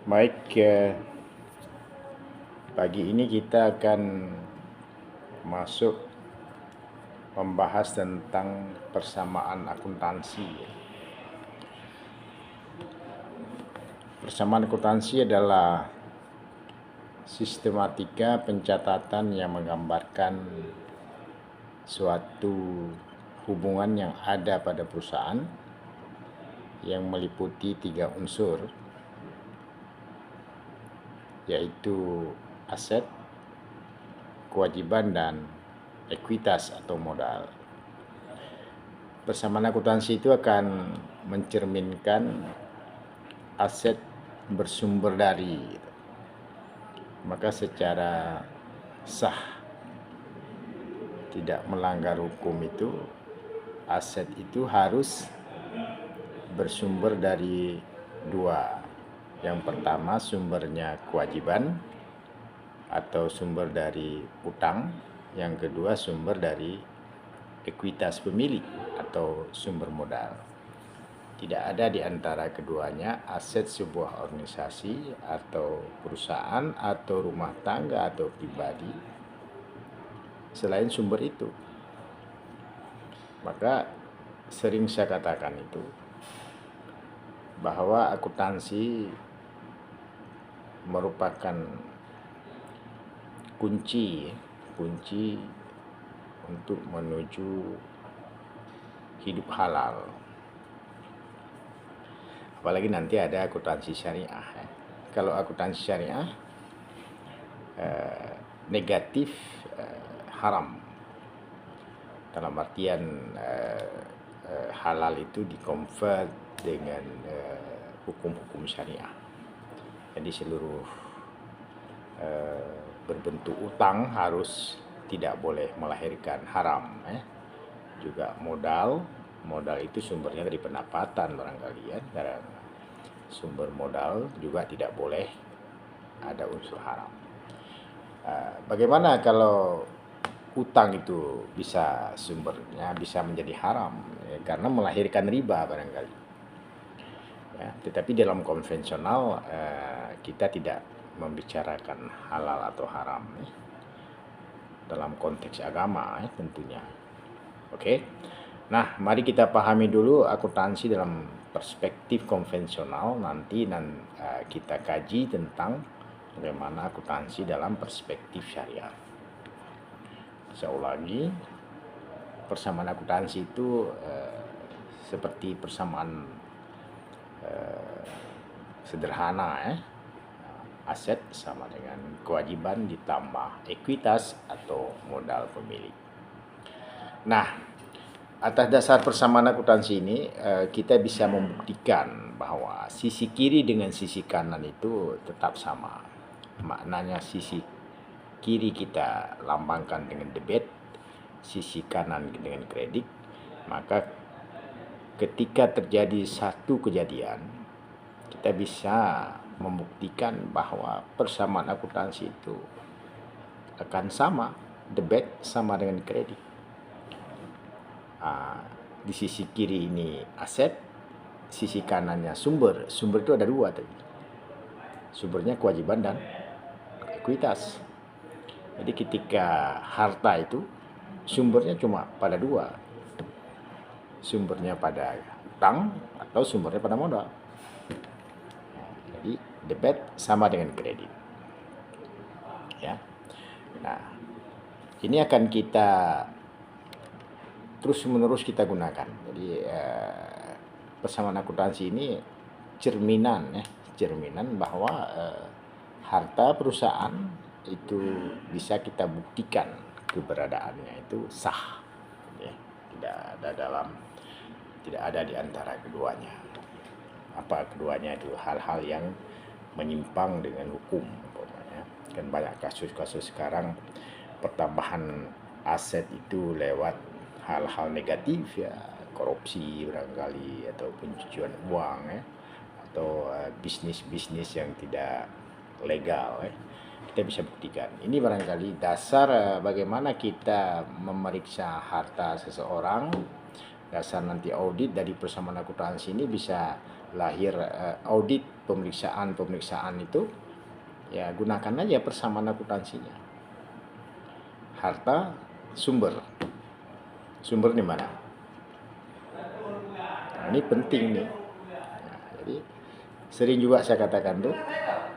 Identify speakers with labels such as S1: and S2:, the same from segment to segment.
S1: Baik, pagi ini kita akan masuk membahas tentang persamaan akuntansi. Persamaan akuntansi adalah sistematika pencatatan yang menggambarkan suatu hubungan yang ada pada perusahaan yang meliputi 3 unsur, yaitu aset, kewajiban, dan ekuitas atau modal. Persamaan akuntansi itu akan mencerminkan aset bersumber dari, maka secara sah tidak melanggar hukum itu aset itu harus bersumber dari dua. Yang pertama sumbernya kewajiban atau sumber dari utang, yang kedua sumber dari ekuitas pemilik atau sumber modal. Tidak ada di antara keduanya aset sebuah organisasi atau perusahaan atau rumah tangga atau pribadi selain sumber itu. Maka sering saya katakan itu bahwa akuntansi merupakan kunci untuk menuju hidup halal. Apalagi nanti ada akuntansi syariah. Kalau akuntansi syariah negatif haram, dalam artian halal itu dikonvert dengan hukum-hukum syariah. Jadi seluruh berbentuk utang harus tidak boleh melahirkan haram. Juga modal itu sumbernya dari pendapatan barangkali ya. Dan sumber modal juga tidak boleh ada unsur haram. Bagaimana kalau utang itu sumbernya bisa menjadi haram ya, karena melahirkan riba barangkali ya. Tetapi dalam konvensional kita tidak membicarakan halal atau haram ya, dalam konteks agama ya, tentunya. Oke. Nah, mari kita pahami dulu akuntansi dalam perspektif konvensional. Nanti kita kaji tentang bagaimana akuntansi dalam perspektif syariah. Saya ulangi, persamaan akuntansi itu seperti persamaan sederhana ya. Aset sama dengan kewajiban ditambah ekuitas atau modal pemilik. Nah, atas dasar persamaan akuntansi ini kita bisa membuktikan bahwa sisi kiri dengan sisi kanan itu tetap sama. Maknanya sisi kiri kita lambangkan dengan debit, sisi kanan dengan kredit. Maka ketika terjadi satu kejadian, kita bisa membuktikan bahwa persamaan akuntansi itu akan sama, debit sama dengan kredit. Di sisi kiri ini aset, sisi kanannya sumber. Sumber itu ada dua tadi. Sumbernya kewajiban dan ekuitas. Jadi ketika harta itu sumbernya cuma pada dua. Sumbernya pada utang atau sumbernya pada modal. Jadi debit sama dengan kredit. Ya. Nah, ini akan kita terus-menerus kita gunakan. Jadi persamaan akuntansi ini cerminan bahwa harta perusahaan itu bisa kita buktikan keberadaannya itu sah. Ya. Tidak ada di antara keduanya. Apa keduanya itu? Hal-hal yang menyimpang dengan hukum. Kan banyak kasus-kasus sekarang pertambahan aset itu lewat hal-hal negatif ya, korupsi barangkali atau pencucian uang ya, atau bisnis-bisnis yang tidak legal ya. Kita bisa buktikan. Ini barangkali dasar bagaimana kita memeriksa harta seseorang. Dasar nanti audit dari persamaan akuntansi ini bisa lahir audit pemeriksaan itu, ya gunakan aja persamaan akuntansinya. Harta sumber di mana? Nah, ini penting nih. Nah, jadi sering juga saya katakan tuh,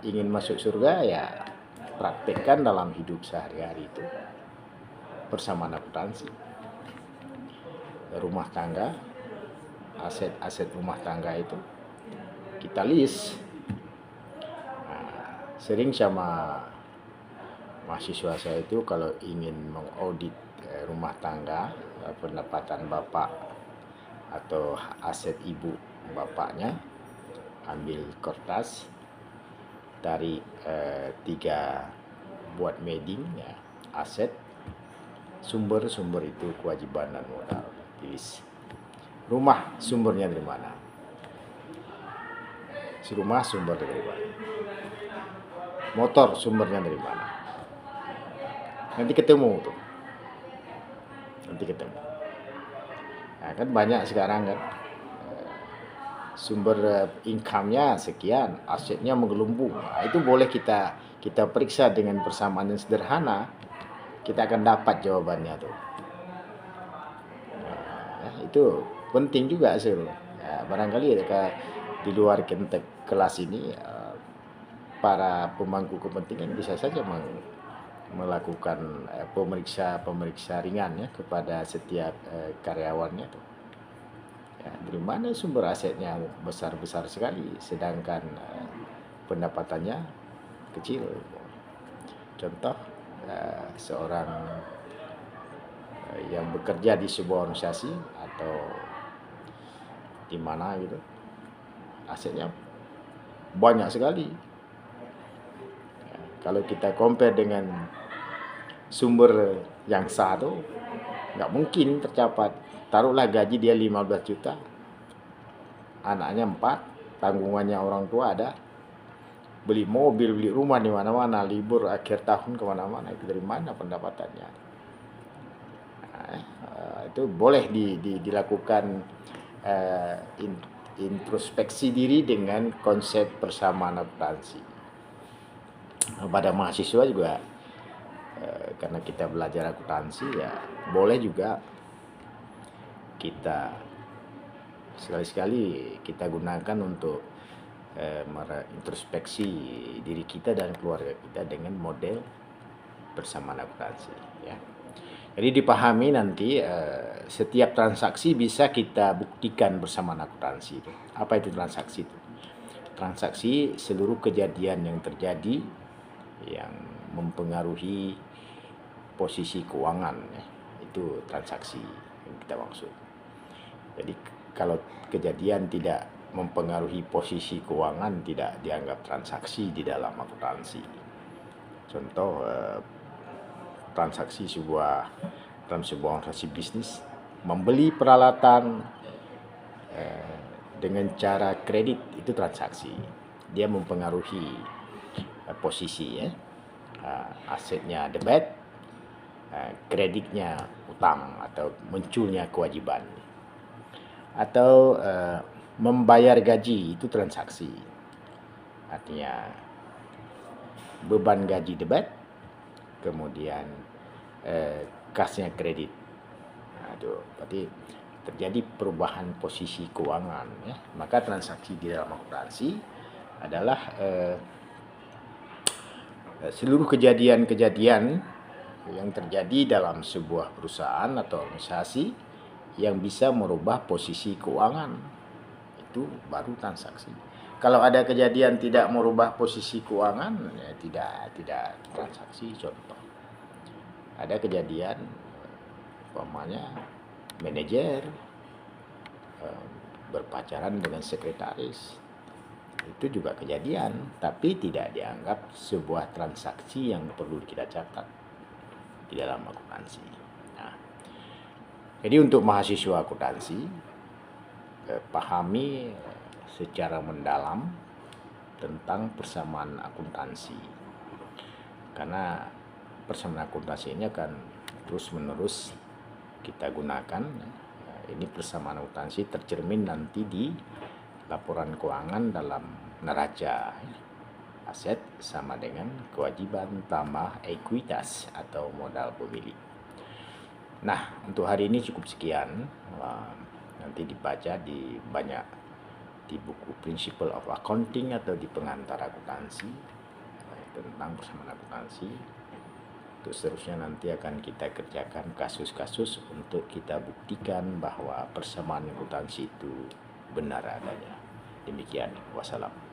S1: ingin masuk surga ya praktekkan dalam hidup sehari-hari itu persamaan akuntansi. Rumah tangga, aset-aset rumah tangga itu kita list. Nah, sering sama mahasiswa saya itu kalau ingin mengaudit rumah tangga, pendapatan bapak atau aset ibu bapaknya, ambil kertas, tarik 3 buat meeting ya, aset, sumber itu kewajiban dan modal, tulis. Rumah sumbernya dari mana? Si rumah sumber dari mana? Motor sumbernya dari mana? Nanti ketemu tuh. Nah, kan banyak sekarang kan sumber income-nya sekian, asetnya menggelembung. Nah, itu boleh kita periksa dengan persamaan yang sederhana, kita akan dapat jawabannya tuh. Nah, itu penting juga sih. Ya, barangkali di luar kelas ini para pemangku kepentingan bisa saja melakukan pemeriksa ringan ya kepada setiap karyawannya tuh. Ya, dari mana sumber asetnya besar sekali sedangkan pendapatannya kecil. Contoh seorang yang bekerja di sebuah organisasi atau di mana gitu, asetnya banyak sekali. Ya, kalau kita compare dengan sumber yang sah tuh nggak mungkin tercapai. Taruhlah gaji dia 15 juta, anaknya 4, tanggungannya orang tua ada, beli mobil, beli rumah di mana-mana, libur akhir tahun kemana-mana, itu dari mana pendapatannya? Nah, itu boleh dilakukan introspeksi diri dengan konsep persamaan akuntansi. Pada mahasiswa juga, karena kita belajar akuntansi ya boleh juga kita sekali-sekali kita gunakan untuk introspeksi diri kita dan keluarga kita dengan model persamaan akuntansi ya. Jadi dipahami nanti setiap transaksi bisa kita buktikan persamaan akuntansi itu. Apa itu transaksi itu? Transaksi seluruh kejadian yang terjadi yang mempengaruhi posisi keuangan ya. Itu transaksi yang kita maksud. Jadi kalau kejadian tidak mempengaruhi posisi keuangan tidak dianggap transaksi di dalam akuntansi. Contoh transaksi dalam sebuah transaksi bisnis, membeli peralatan dengan cara kredit itu transaksi. Dia mempengaruhi posisi ya. Asetnya debit, kreditnya utang atau munculnya kewajiban. Atau membayar gaji itu transaksi, artinya beban gaji debit, kemudian kasnya kredit. Nah, itu berarti terjadi perubahan posisi keuangan ya. Maka transaksi di dalam akuntansi adalah seluruh kejadian-kejadian yang terjadi dalam sebuah perusahaan atau organisasi yang bisa merubah posisi keuangan, itu baru transaksi. Kalau ada kejadian tidak merubah posisi keuangan, ya tidak transaksi. Contoh, ada kejadian, umpamanya manajer berpacaran dengan sekretaris, itu juga kejadian, tapi tidak dianggap sebuah transaksi yang perlu kita catat di dalam akuntansi. Nah, jadi untuk mahasiswa akuntansi, pahami secara mendalam tentang persamaan akuntansi. Karena persamaan akuntansi ini akan terus-menerus kita gunakan. Ini persamaan akuntansi tercermin nanti di laporan keuangan dalam neraca. Aset sama dengan kewajiban tambah ekuitas atau modal pemilik. Nah, untuk hari ini cukup sekian. Nanti dibaca di buku Principle of Accounting atau di pengantar akuntansi tentang persamaan akuntansi. Untuk seterusnya nanti akan kita kerjakan kasus-kasus untuk kita buktikan bahwa persamaan akuntansi itu benar adanya. Demikian, wassalam.